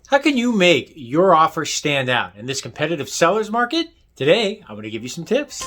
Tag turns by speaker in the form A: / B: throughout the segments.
A: How can you make your offer stand out in this competitive seller's market? Today, I'm going to give you some tips.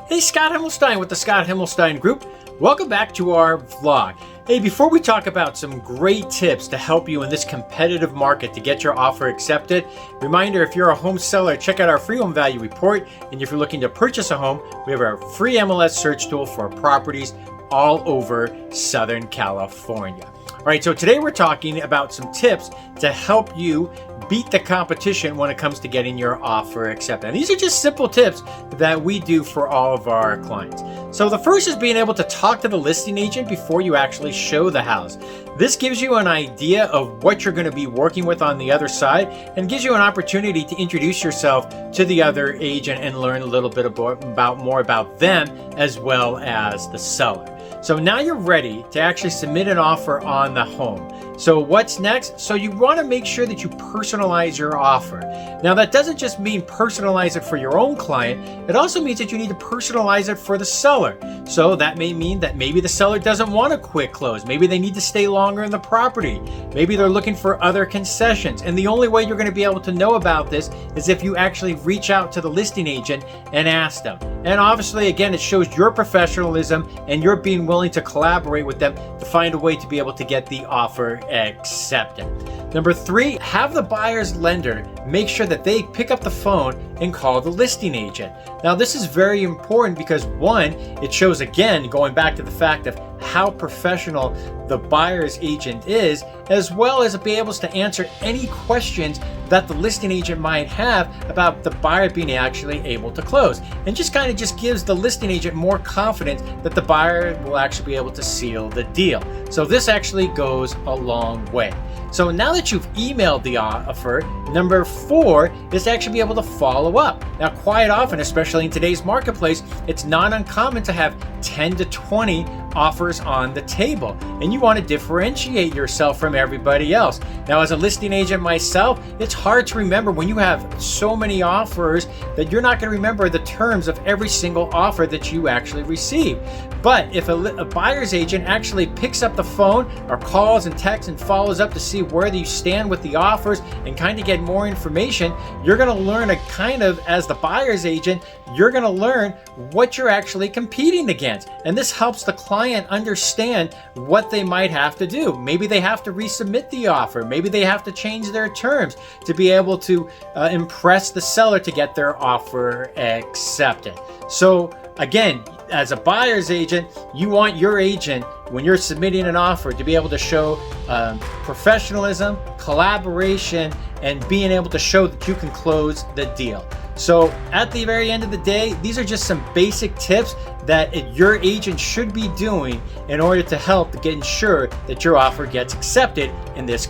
A: Hey, Scott Himelstein with the Scott Himelstein Group. Welcome back to our vlog. Hey, before we talk about some great tips to help you in this competitive market to get your offer accepted, reminder, if you're a home seller, check out our free home value report. And if you're looking to purchase a home, we have our free MLS search tool for properties all over Southern California. All right, so today we're talking about some tips to help you beat the competition when it comes to getting your offer accepted. And these are just simple tips that we do for all of our clients. So the first is being able to talk to the listing agent before you actually show the house. This gives you an idea of what you're going to be working with on the other side and gives you an opportunity to introduce yourself to the other agent and learn a little bit more about them as well as the seller. So now you're ready to actually submit an offer on the home. So what's next? So you want to make sure that you personalize your offer. Now that doesn't just mean personalize it for your own client. It also means that you need to personalize it for the seller. So that may mean that maybe the seller doesn't want a quick close. Maybe they need to stay longer in the property. Maybe they're looking for other concessions. And the only way you're going to be able to know about this is if you actually reach out to the listing agent and ask them. And obviously, again, it shows your professionalism and you're being willing to collaborate with them to find a way to be able to get the offer accepted. Number 3, have the buyer's lender make sure that they pick up the phone and call the listing agent. Now, this is very important because one, it shows, again, going back to the fact of how professional the buyer's agent is, as well as be able to answer any questions that the listing agent might have about the buyer being actually able to close. And just gives the listing agent more confidence that the buyer will actually be able to seal the deal. So this actually goes a long way. So now that you've emailed the offer, number 4 is to actually be able to follow up. Now, quite often, especially in today's marketplace, it's not uncommon to have 10 to 20 offers on the table, and you want to differentiate yourself from everybody else. Now, as a listing agent myself, it's hard to remember when you have so many offers that you're not going to remember the terms of every single offer that you actually receive. But if a buyer's agent actually picks up the phone or calls and texts and follows up to see where you stand with the offers and kind of get more information, you're going to learn as the buyer's agent, you're going to learn what you're actually competing against. And this helps the client understand what they might have to do. Maybe they have to resubmit the offer. Maybe they have to change their terms to be able to impress the seller to get their offer accepted. So again, as a buyer's agent, you want your agent, when you're submitting an offer, to be able to show professionalism, collaboration, and being able to show that you can close the deal. So at the very end of the day, these are just some basic tips that your agent should be doing in order to help to ensure that your offer gets accepted in this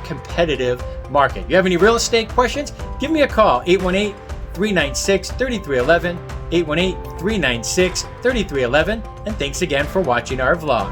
A: competitive market. If you have any real estate questions, give me a call, 818-396-3311, 818-396-3311, and thanks again for watching our vlog.